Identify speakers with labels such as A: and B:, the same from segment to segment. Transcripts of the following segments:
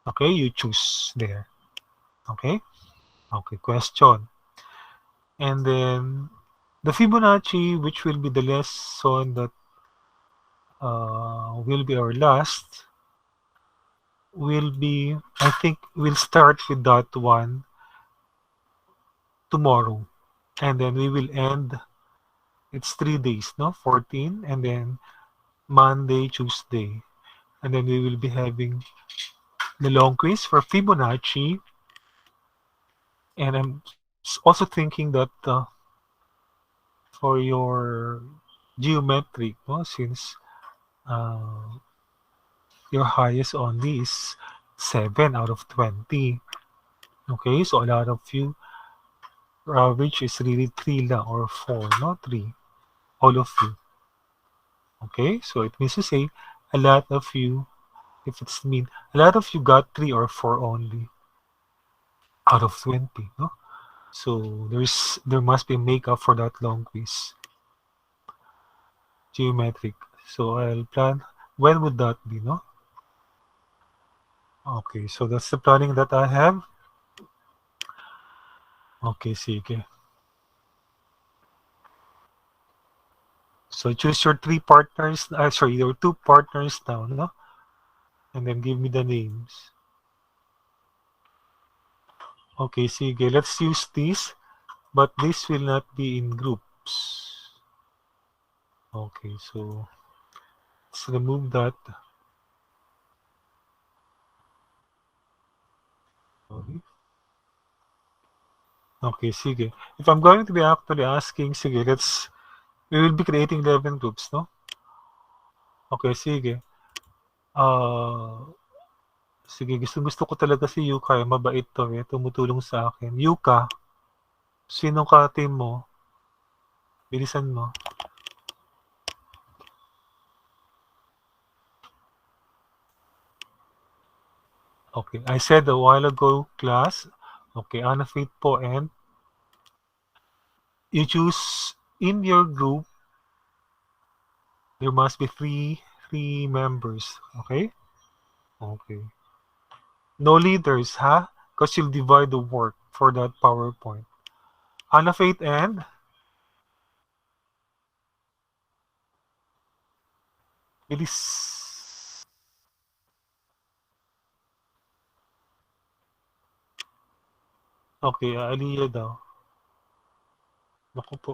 A: Okay, you choose there. Okay? Okay, question. And then the Fibonacci, which will be the lesson that will be our last, will be, I think we'll start with that one tomorrow. And then we will end, it's 3 days, no? 14, and then Monday, Tuesday. And then we will be having the long quiz for Fibonacci. And I'm also thinking that for your geometric, no? Since uh, your highest only is 7 out of 20. Okay, so a lot of you, average is really 3 lang or 4, no? 3. All of you. Okay, so it means to say a lot of you, if it's mean, a lot of you got 3 or 4 only out of 20, no? So there must be makeup for that long quiz. Geometric. So I'll plan, when would that be, no? Okay, so that's the planning that I have. Okay, sige. So choose your 3 partners, sorry, your 2 partners now, no? And then give me the names. Okay, sige, let's use this, but this will not be in groups. Okay, so let's remove that. Okay. Okay, sige. If I'm going to be actually asking, sige, we will be creating 11 groups, no? Okay, sige. Sige, gusto ko talaga si Yuka, eh. Mabait to, eh. Tumutulong sa akin. Yuka, sinong ka-team mo? Bilisan mo. Okay, I said a while ago, class. Okay, Anna Faith po, and you choose in your group, there must be three members. Okay? Okay. No leaders, ha? Because you'll divide the work for that PowerPoint. Anna Faith and Bilis. Okay, Aliyah daw. Naku po.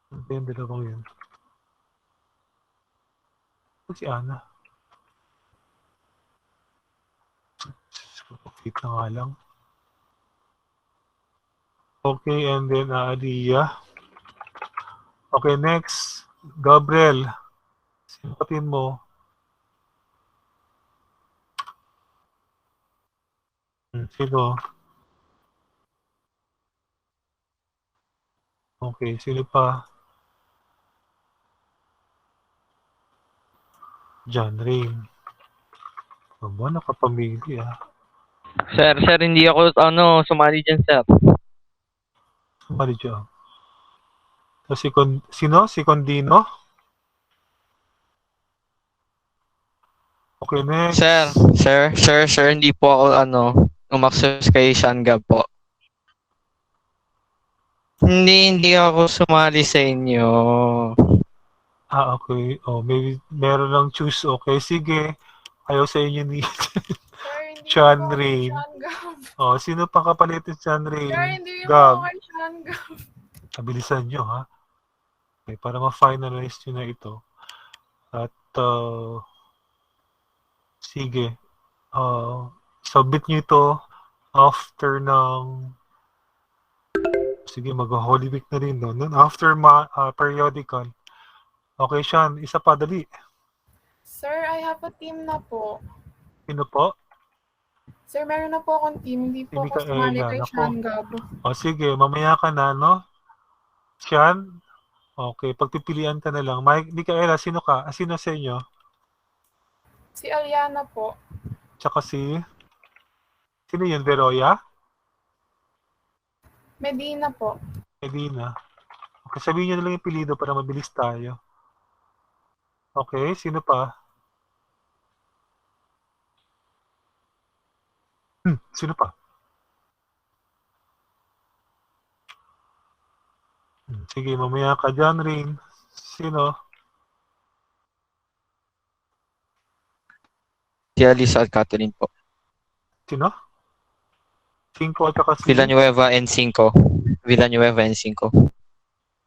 A: Ano ba yung dalawang yun? Si Ana. Fit na nga lang. Okay, and then Aliyah. Okay, next. Gabriel. Simpatin mo. Sino? Okay, sino pa? John Rain. Aba, nakapamili ah.
B: Sir, hindi ako, sumali dyan, sir.
A: Sumali dyan. So, sino? Si Condino? Okay,
B: Sir,
A: next.
B: sir, hindi po ako, umaksyon kay Sean Gab po. Hindi ako sumali sa inyo.
A: Okay. Oh, maybe meron lang choose. Okay, sige. Ayaw sa inyo ni
C: Sir, hindi po
A: Chan
C: ako kay
A: Rain.
C: Sean Gab.
A: Oh, sino pang kapalit ni Chan
C: Sir,
A: Rain?
C: hindi po ako
A: Gab.
C: kay Sean Gab.
A: Kabilisan nyo, ha? Okay, para ma-finalize nyo na ito. At, sige. Submit nyo ito after ng, sige, mag-Holy Week na rin, no? After periodical. Okay, Sean, isa pa, dali.
C: Sir, I have a team na po.
A: Sino po?
C: Sir, meron na po akong team. Hindi
A: Si
C: po ako sumali
A: Micaela.
C: kay
A: Nako.
C: Sean Gab.
A: O, sige, mamaya ka na, no? Sean? Okay, pagpipilian ka na lang. Micaela, sino ka? Sino sa inyo?
C: Si Aliana po.
A: Tsaka sino yun? Veroya?
C: Medina po.
A: Medina. Okay, sabihin nyo na lang yung pilido para mabilis tayo. Okay, sino pa? Sino pa? Sige, mamaya ka dyan rin. Sino?
B: Si Alisa at Catherine po.
A: Sino? 5 at saka si...
B: Villanueva and 5. Villanueva and 5.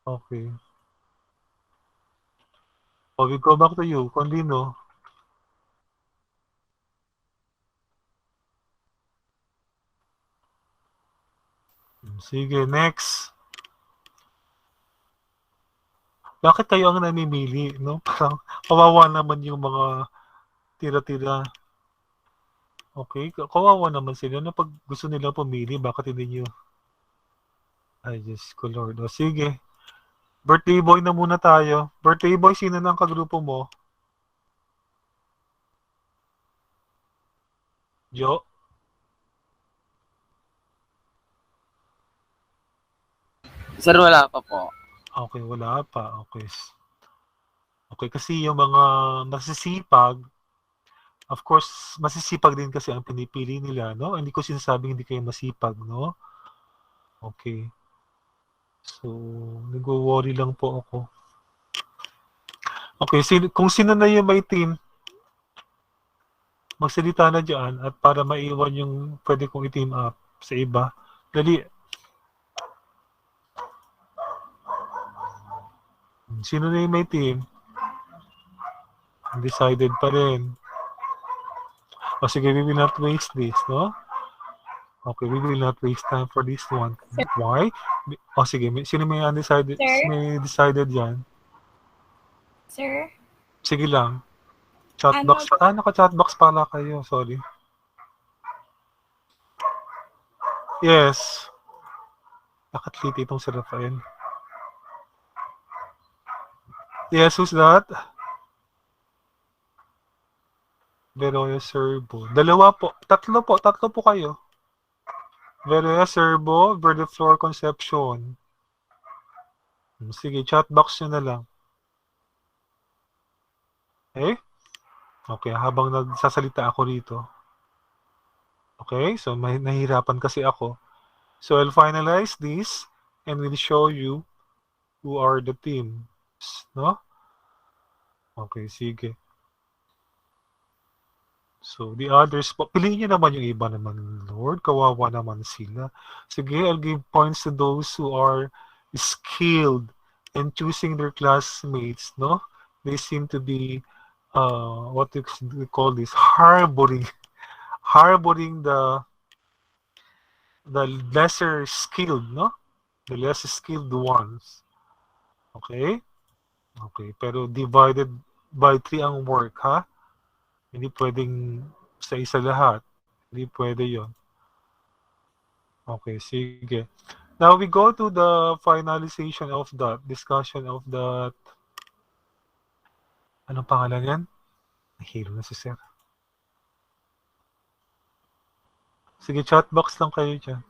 A: Okay. Oh, we go back to you. Condino. Sige, next. Bakit kayo ang namimili, no? Parang kawawa naman yung mga tira-tira. Okay, kawawa naman sila na pag gusto nila pumili, bakit hindi nyo? Ay, Diyos ko Lord. O, sige. Birthday boy na muna tayo. Birthday boy, sino ng kagrupo mo? Jo?
D: Sir, wala pa po.
A: Okay, wala pa. Okay. Okay, kasi yung mga masisipag, of course, masisipag din kasi ang pinipili nila, no? Hindi ko sinasabing hindi kayo masipag, no? Okay. So, nag-worry lang po ako. Okay, kung sino na yung may team, magsalita na dyan at para maiwan yung pwede kong i-team up sa iba. Dali. Sino na yung may team? Undecided pa rin. O sige, we will not waste this, no? Okay, we will not waste time for this one. Why? O sige, sino may undecided?
C: Sir?
A: May decided yan?
C: Sir?
A: Sige lang. Chatbox. Naka-chatbox pala kayo. Sorry. Yes. Bakit late itong si Rafael? Yes, who's that? Veroya Serbo. Dalawa po. Tatlo po kayo. Veroya Serbo, Verdeflor Concepcion. Sige, chatbox nyo na lang. Okay? Okay, habang nagsasalita ako rito. Okay, so nahihirapan kasi ako. So I'll finalize this and we'll show you who are the teams. No? Okay, sige. So, the others po, piliin nyo naman yung iba naman, Lord. Kawawa naman sila. Sige, I'll give points to those who are skilled in choosing their classmates, no? They seem to be, what do we call this? Harboring the lesser skilled, no? The less skilled ones. Okay? Okay, pero divided by 3 ang work, ha? Hindi pwedeng sa isa lahat. Hindi pwede yon. Okay, sige. Now we go to the finalization of that, discussion of that. Anong pangalan yan? Nahilo na si Sir. Sige, chatbox lang kayo dyan.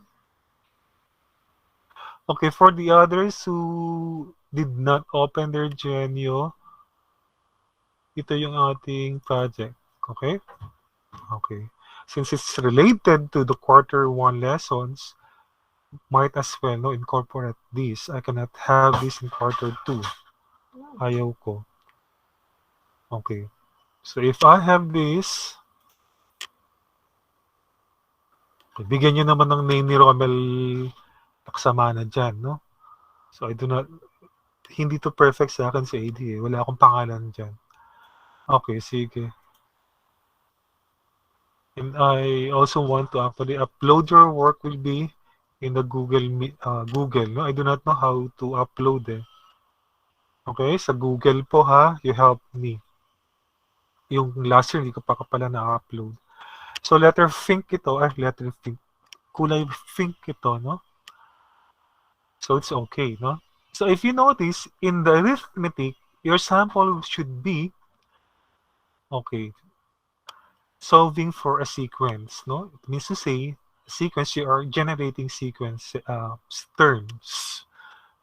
A: Okay, for the others who did not open their Genio, ito yung ating project. Okay? Okay. Since it's related to the Q1 lessons, might as well no, incorporate this. I cannot have this in Q2. Ayaw ko. Okay. So if I have this, bigyan nyo naman ng name ni Romel Taksamana dyan, no? So I do not, hindi to perfect sa akin sa AD eh. Wala akong pangalan dyan. Okay, sige. And I also want to actually upload your work will be in the Google. No? I do not know how to upload it. Okay, sa Google po ha, you help me. Yung last year, hindi ko pa pala na-upload. So letter think ito, letter think. Kulay think ito, no? So it's okay, no? So if you notice, in the arithmetic, your sample should be, okay, solving for a sequence, no? It means to say, sequence, you are generating sequence terms.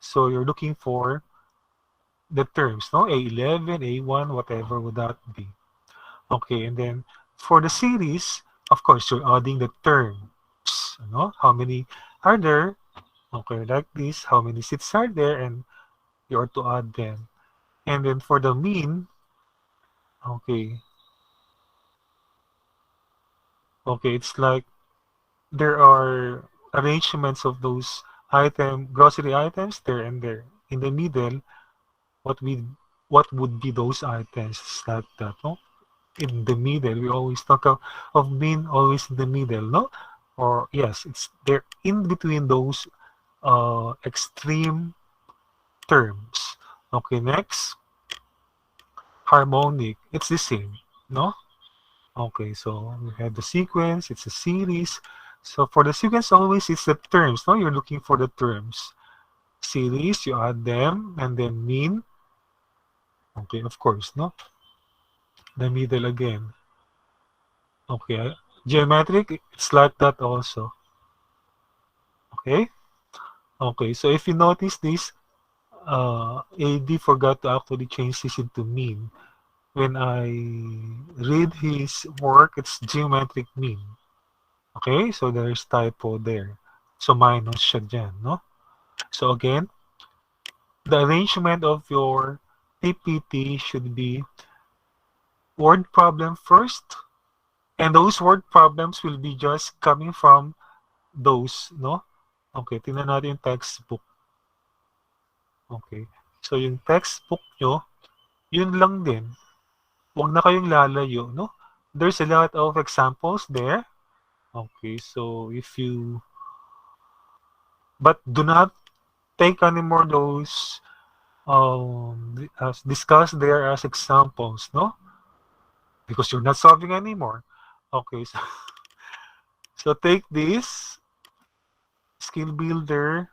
A: So you're looking for the terms, no? A11, A1, whatever would that be. Okay, and then for the series, of course, you're adding the terms. How many are there? Okay, like this. How many seats are there? And you are to add them. And then for the mean, okay, it's like there are arrangements of those grocery items there and there. In the middle, what we what would be those items? It's like that, no? In the middle, we always talk of mean always in the middle, no? Or yes, it's there in between those extreme terms. Okay, next, harmonic. It's the same, no? Okay, so we have the sequence, it's a series. So for the sequence, always it's the terms, no? You're looking for the terms. Series, you add them, and then mean. Okay, of course, no? The middle again. Okay, geometric, it's like that also. Okay? Okay, so if you notice this, AD forgot to actually change this into mean. When I read his work, it's geometric mean. Okay, so there's typo there. So minus siya dyan, no? So again, the arrangement of your PPT should be word problem first, and those word problems will be just coming from those, no? Okay, tingnan natin yung textbook. Okay, so yung textbook nyo, yun lang din. Huwag na kayong lalayo, no? There's a lot of examples there. Okay, so but do not take any more those as discussed there as examples, no? Because you're not solving anymore. Okay, so take this skill builder,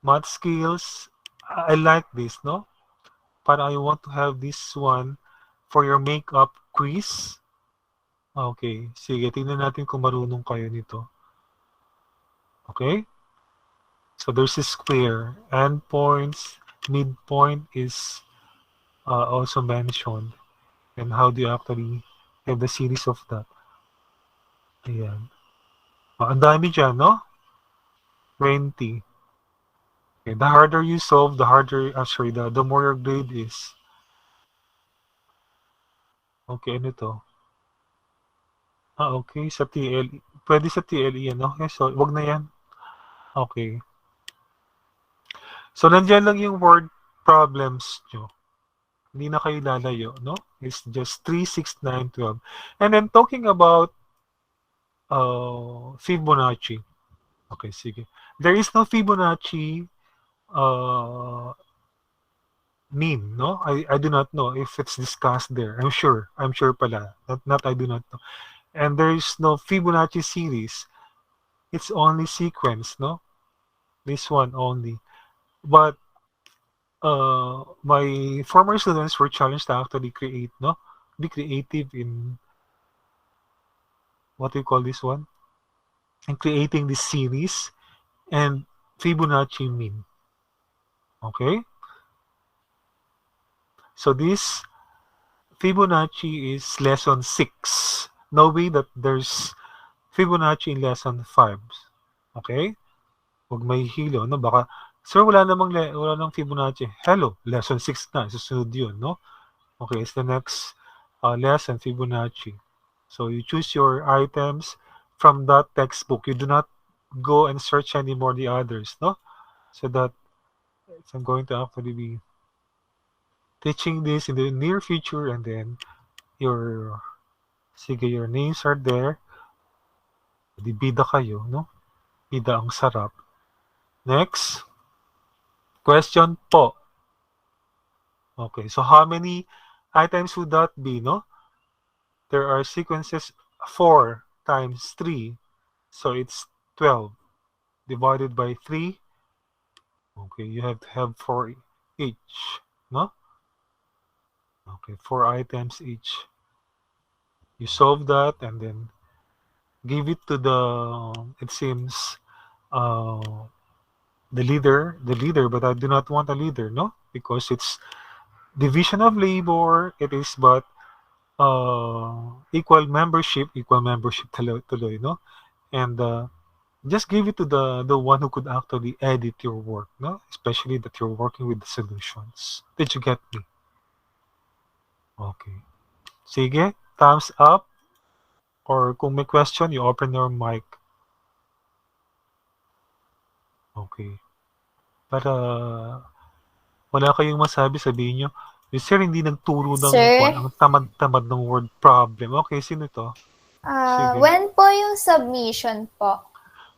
A: math skills. I like this, no? But I want to have this one for your makeup quiz. Okay, sige, tingnan natin kung marunong kayo nito. Okay? So there's a square. Endpoints, midpoint is also mentioned. And how do you actually have the series of that? Ayan. Ang dami dyan, no? 20. Okay, the harder you solve, the harder, the more your grade is. Okay, ano to? Okay, sa TLE. Pwede sa TLE yan, okay? So, wag na yan. Okay. So, nandiyan lang yung word problems nyo. Hindi na kayo lalayo, no? It's just 3, 6, 9, 12. And then, talking about Fibonacci. Okay, sige. There is no Fibonacci mean, no? I do not know if it's discussed there. I'm sure pala. Not I do not know. And there is no Fibonacci series. It's only sequence, no? This one only. But my former students were challenged to actually create, no? Be creative in what do you call this one? In creating this series and Fibonacci mean. Okay? So this Fibonacci is lesson 6. No way that there's Fibonacci in lesson 5. Okay? Huwag may hilo, no? Baka, sir, wala nang Fibonacci. Hello, lesson 6 na. Susunod yun, no? Okay, it's the next lesson, Fibonacci. So you choose your items from that textbook. You do not go and search anymore the others, no? So that I'm going to actually be teaching this in the near future, and then your names are there. Di bida kayo, no? Bida ang sarap. Next. Question po. Okay, so how many items would that be, no? There are sequences 4 times 3. So it's 12. Divided by 3. Okay, you have to have 4 each, no? Okay, 4 items each. You solve that and then give it to it seems, the leader, but I do not want a leader, no? Because it's division of labor, it is but equal membership tuloy, no? And just give it to the one who could actually edit your work, no? Especially that you're working with the solutions. Did you get me? Okay. Sige, thumbs up. Or kung may question, you open your mic. Okay. Para wala kayong masabi, sabihin nyo, sir, hindi nagturo ng
C: Sir?
A: ang tamad-tamad ng word problem. Okay, sino to? Sige.
C: When po yung submission po?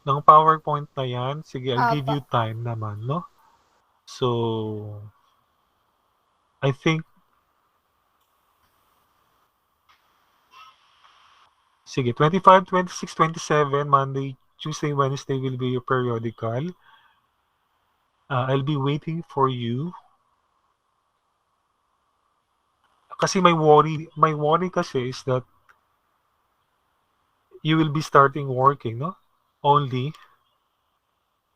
A: Ng PowerPoint na yan, sige, I'll give
C: Apa.
A: you time naman, no? So, I think, sige, 25, 26, 27, Monday, Tuesday, Wednesday will be your periodical. I'll be waiting for you. Kasi my worry kasi is that you will be starting working, no? Only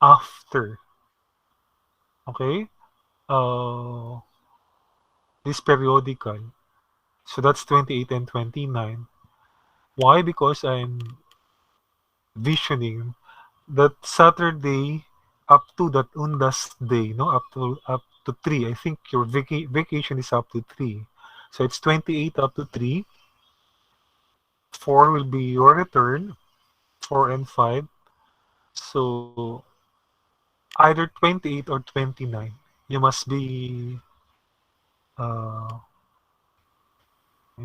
A: after. Okay? This periodical. So that's 28 and 29. Why? Because I'm visioning that Saturday up to that Undas day, no? Up to 3. I think your vacation is up to 3. So it's 28 up to 3. 4 will be your return. 4 and 5. So either 28 or 29. You must be 28,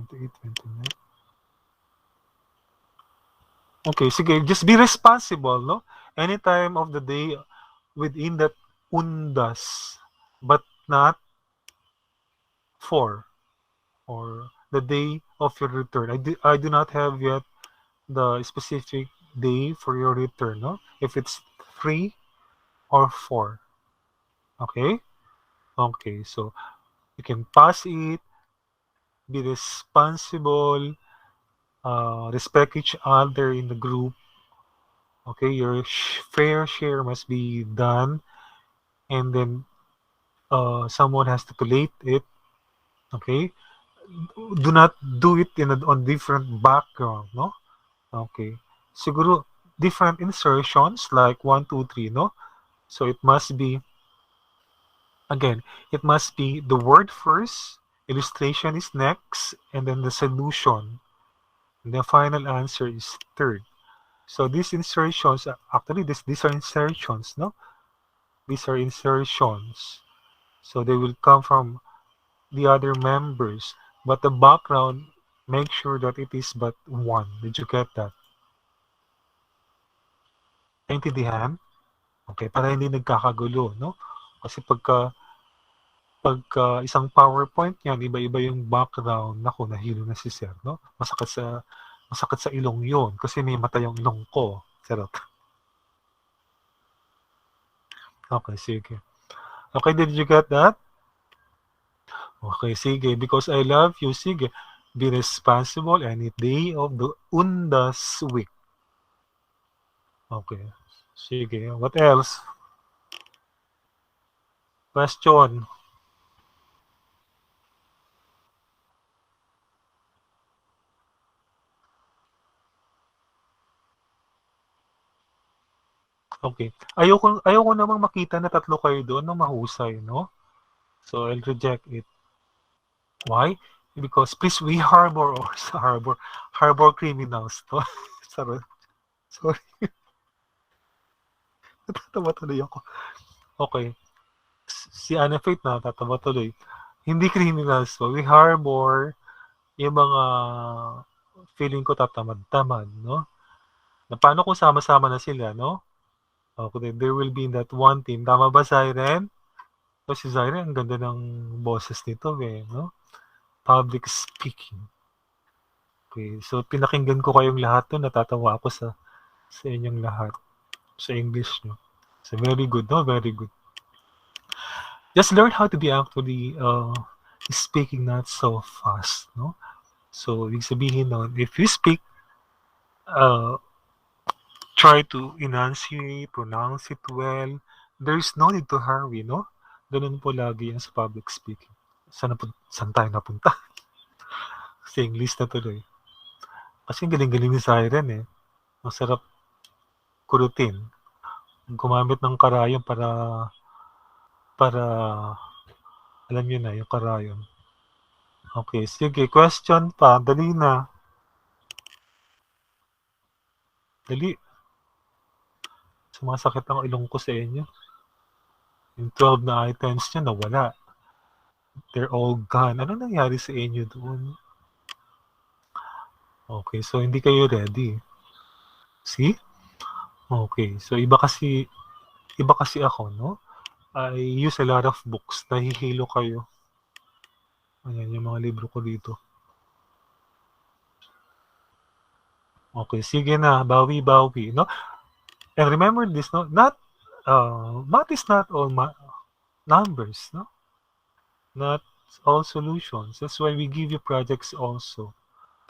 A: 29. Okay, sige, just be responsible, no? Any time of the day within that undas, but not 4 or the day of your return. I do not have yet the specific day for your return, no? If it's 3 or 4. Okay? Okay, so you can pass it, be responsible, respect each other in the group. Okay, your fair share must be done, and then someone has to collate it. Okay, do not do it on different background, no? Okay, siguro different insertions like 1, 2, 3, no? So it must be, again, it must be the word first, illustration is next, and then the solution. And the final answer is third. So these insertions, actually these are insertions, no? These are insertions. So they will come from the other members. But the background, make sure that it is but one. Did you get that? Naintindihan? Okay, para hindi nagkakagulo, no? Kasi pagka isang PowerPoint yan, iba-iba yung background, naku, nahilo na si Sir, no? Masakit sa ilong yon kasi may mata yung ilong ko. Sarap. Okay, sige. Okay, did you get that? Okay, sige. Because I love you, sige. Be responsible any day of the Undas week. Okay. Sige. What else? Question. Okay. Ayoko namang makita na tatlo kayo doon na mahusay, no? So I'll reject it. Why? Because please, we harbor criminals. No? Sorry. Natatawa tuloy ako. Okay. Si Anna Faith natatawa tuloy. Hindi criminals po. We harbor yung mga feeling ko tatamad-tamad, no? Na paano kung sama-sama na sila, no? Okay, there will be in that one team. Tama ba, Siren? So, si Siren, ang ganda ng boses nito, no? Public speaking. Okay, so pinakinggan ko kayong lahat to, natatawa ako sa inyong lahat. Sa English nyo. So, very good, no? Very good. Just learn how to be actually speaking not so fast, no? So, ibig sabihin nun, if you speak, try to enunciate, pronounce it well. There is no need to hurry, no? Ganun po lagi yan sa public speaking. Saan tayo napunta? Sa English na tuloy. Kasi galing-galing ni Siren eh. Masarap kurutin. Gumamit ng karayon para alam niyo na yung karayon. Okay, sige. Question pa. Dali na. Dali. Sumasakit ang ilong ko sa inyo. Yung 12 na items niya nawala. They're all gone. Ano nangyari sa inyo doon? Okay, so hindi kayo ready. See? Okay, so iba kasi ako, no? I use a lot of books. Nahihilo kayo. Ayan yung mga libro ko dito. Okay, sige na. Bawi-bawi, no? And remember this, no? Math is not all numbers, no? Not all solutions. That's why we give you projects also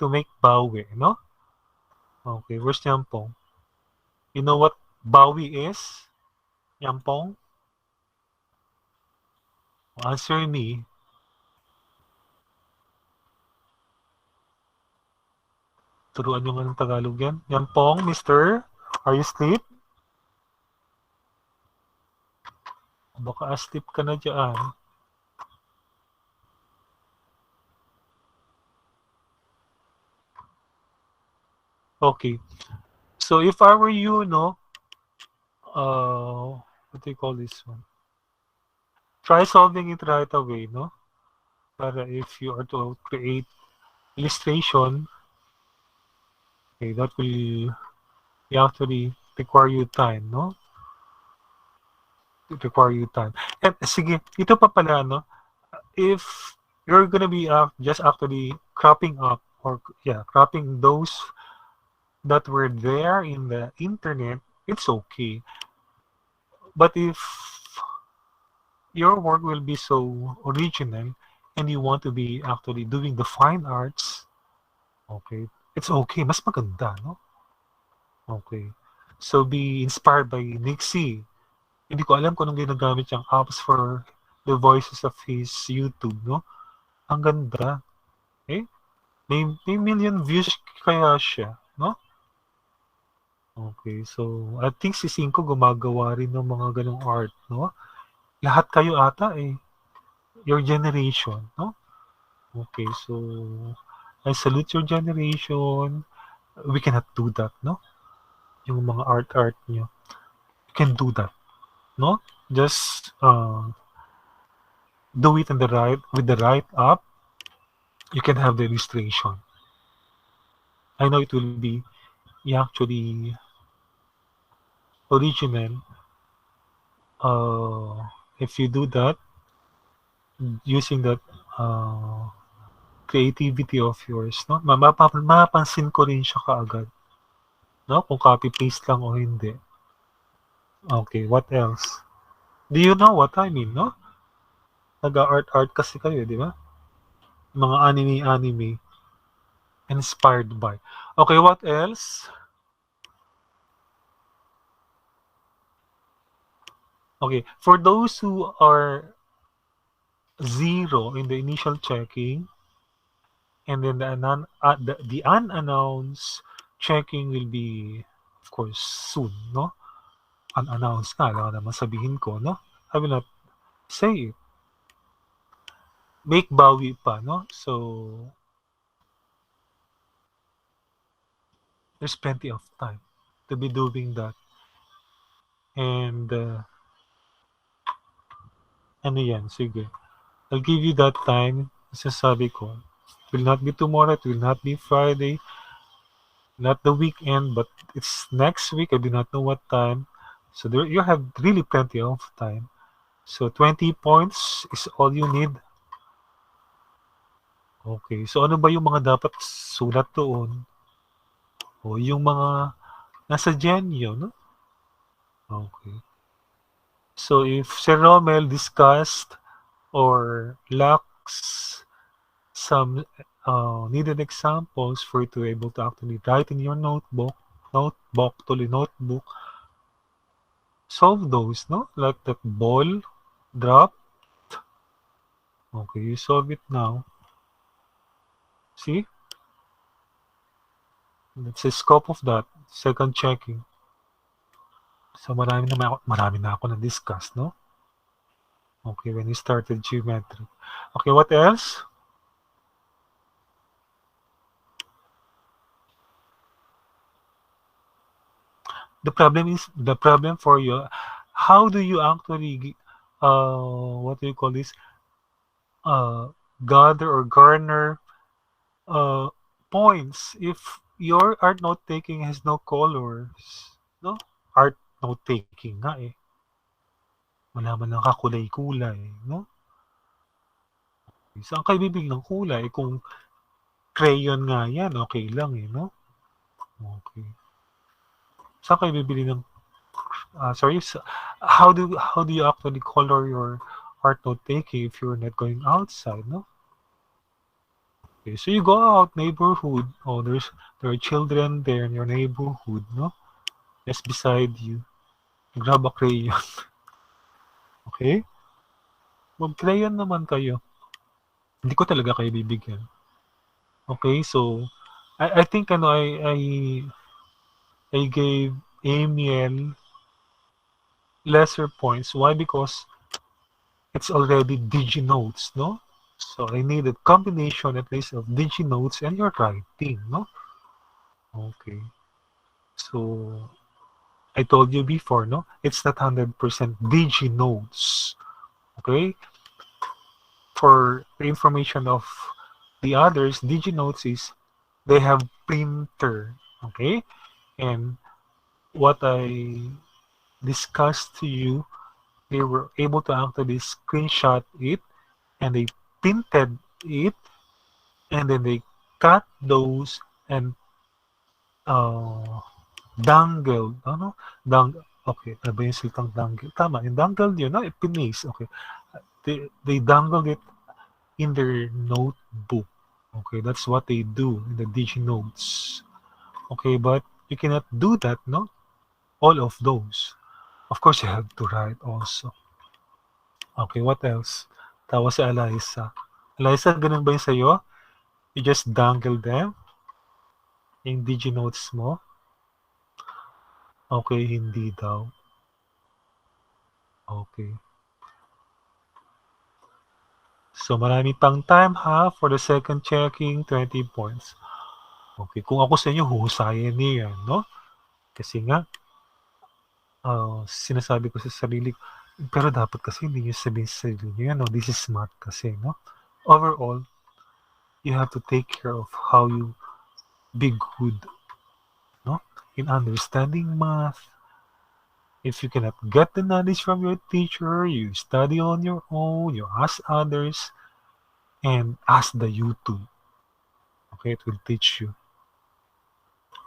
A: to make bawi, no? Okay, where's Yampong? You know what bawi is? Yampong? Answer me. Turuan nyo nga ng Tagalog yan. Yampong, mister? Are you asleep? Baka asleep ka na dyan. Okay. So if I were you, no, what do you call this one? Try solving it right away, no? Para if you are to create illustration, okay, that will actually require you time, no? It require you time. And sige, ito pa pala, no? If you're gonna be just actually cropping up or cropping those that were there in the internet, it's okay. But if your work will be so original and you want to be actually doing the fine arts, okay, it's okay. Mas maganda, no? Okay. So be inspired by Nixie. Hindi ko alam kung anong ginagamit niyang apps for the voices of his YouTube, no? Ang ganda. Eh? May million views kaya siya, no? Okay, so I think si Cinco gumagawa rin ng mga ganong art, no? Lahat kayo ata eh. Your generation, no? Okay, so I salute your generation. We cannot do that, no? Yung mga art niyo. You can do that, no? Just do it with the right app. You can have the illustration. I know it will be actually original if you do that using that creativity of yours, no? Mapapansin ko rin siya kaagad, no? Kung copy paste lang o hindi. Okay, what else? Do you know what I mean, no? Nag-art kasi kayo, di ba? Mga anime inspired by. Okay, what else? Okay, for those who are 0 in the initial checking, and then the unannounced checking will be, of course, soon, no? Unannounced na, alam naman sabihin ko, no? I will not say it. Make bawi pa, no? So, there's plenty of time to be doing that. And, ano yan, sige. I'll give you that time. Sasabi ko, it will not be tomorrow, it will not be Friday, not the weekend, but it's next week. I do not know what time. So there, you have really plenty of time. So 20 points is all you need. Okay. So ano ba yung mga dapat sulat doon? O yung mga nasa Genyo, no? Okay. So if Sir Romel discussed or lacks some needed examples for you to be able to actually write in your notebook, solve those, no? Like that ball drop. Okay, you solve it now. See? That's the scope of that. Second checking. So marami na ako na-discuss, no? Okay, when you started geometry. Okay, what else? The problem for you, how do you actually, what do you call this? Gather or garner uh, points if your art note taking has no colors, no? Art note taking nga eh. Wala man lang kakulay-kulay, no? Saan kayo bibili ng kulay? Kung crayon nga yan, okay lang eh, no? Okay. Saan kayo bibili ng sorry, how do you actually color your art note taking if you're not going outside, no? Okay, so you go out neighborhood. Oh, there are children there in your neighborhood, no? Just beside you. Grab a crayon. Okay? Mag-crayon naman kayo. Hindi ko talaga kayo bibigyan. Okay, so I think I gave Amiel lesser points. Why? Because it's already DigiNotes, no? So I need a combination at least of DigiNotes and your writing, no? Okay. So I told you before, no? It's not 100% DigiNotes. Okay? For the information of the others, DigiNotes is they have printer. Okay? And what I discussed to you, they were able to actually screenshot it and they printed it and then they cut those and dangled, ano? Okay, ano ba yung salitang dangle? Tama, yung dangled yun, no? Pinaste, okay. They dangled it in their notebook. Okay, that's what they do in the DigiNotes. Okay, but you cannot do that, no? All of those. Of course, you have to write also. Okay, what else? Tawa si Eliza. Eliza, ganun ba yun sa'yo? You just dangle them? Yung DigiNotes mo? Okay, hindi daw. Okay. So, marami pang time ha for the second checking, 20 points. Okay, kung ako sa inyo, huhusayan niyo yan, no? Kasi nga, sinasabi ko sa sarili ko, pero dapat kasi hindi nyo sabihin sa sarili nyo yan, no? This is smart kasi, no? Overall, you have to take care of how you be good, no? In understanding math. If you cannot get the knowledge from your teacher, you study on your own, you ask others, and ask the YouTube. Okay, it will teach you.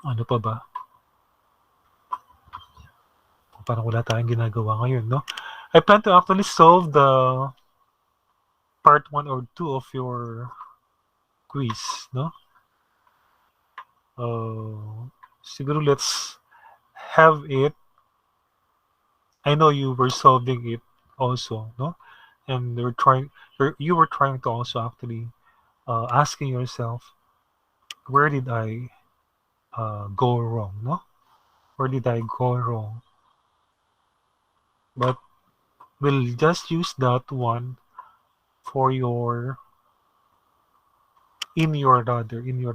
A: Ano pa ba? Parang wala tayong ginagawa ngayon, no? I plan to actually solve the part 1 or 2 of your quiz, no? Siguro let's have it. I know you were solving it also, no? And you were trying to also actually asking yourself, where did I go wrong, no? Where did I go wrong? But we'll just use that one for in your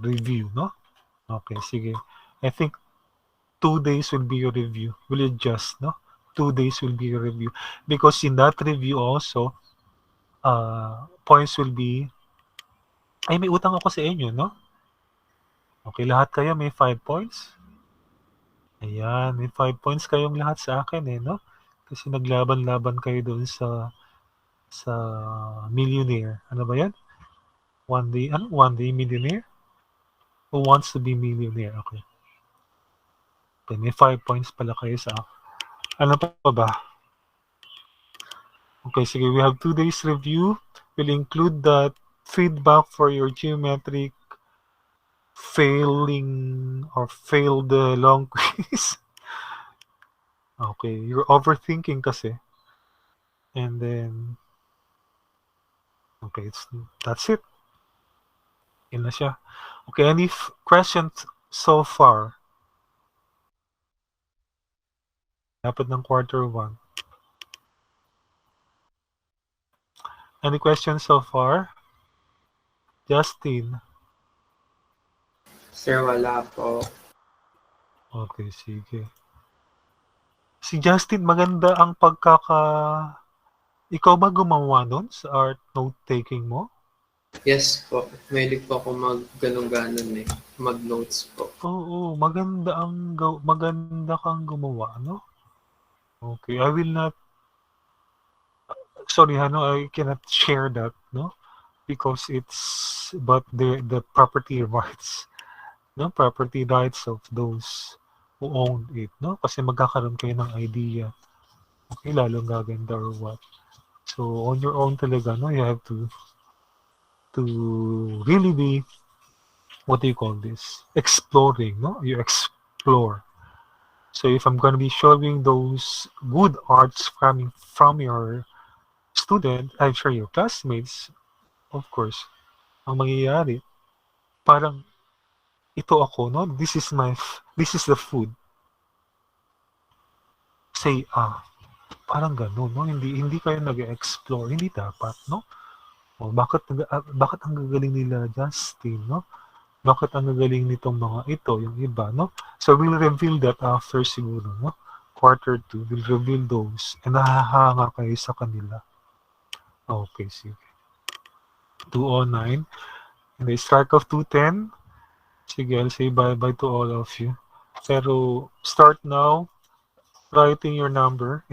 A: review, no? Okay, sige. I think 2 days will be your review. Will adjust, no? 2 days will be your review. Because in that review also, points will be, ay may utang ako sa inyo, no? Okay, lahat kayo may 5 points? Ayan, may 5 points kayong lahat sa akin eh, no? Kasi naglaban-laban kayo doon sa millionaire. Ano ba yan? One day millionaire? Who wants to be millionaire? Okay. Okay, may 5 points pala kayo sa akin. Ano pa ba? Okay, sige, we have 2 days review. We'll include that feedback for your geometric failing or failed long quiz. Okay, you're overthinking kasi. And then, okay, that's it. Yun na siya. Okay, any questions so far? Dapat ng quarter 1. Any questions so far? Justin?
E: Sir, wala po.
A: Okay, sige. Si Justin, maganda ang Ikaw ba gumawa nun sa art note-taking mo?
E: Yes po. Mahilig po ako mag-ganon-ganon eh. Mag-notes po.
A: Oo, maganda kang gumawa, no? Okay, I will not, sorry, I cannot share that, no? Because it's but the property rights, no? Property rights of those who own it, no? Kasi magkakaroon kayo ng idea. Okay, lalong gaganda or what. So, on your own talaga, no? You have to really be, what do you call this? Exploring, no? You explore. So, if I'm going to be showing those good arts coming from your student, I'm sure your classmates, of course, ang mangyayari, parang, ito ako, no? This is the food. Say, parang ganun, no? Hindi kayo nag-explore, hindi dapat, no? O, bakit ang gagaling nila, Justin, no? Bakit ang gagaling nitong mga ito, yung iba, no? So, we'll reveal that after siguro, no? Quarter 2, we'll reveal those, and nahahanga kayo sa kanila. Okay, sige. 209, and the strike of 210. Sige, I'll say bye-bye to all of you. Pero, start now, writing your number.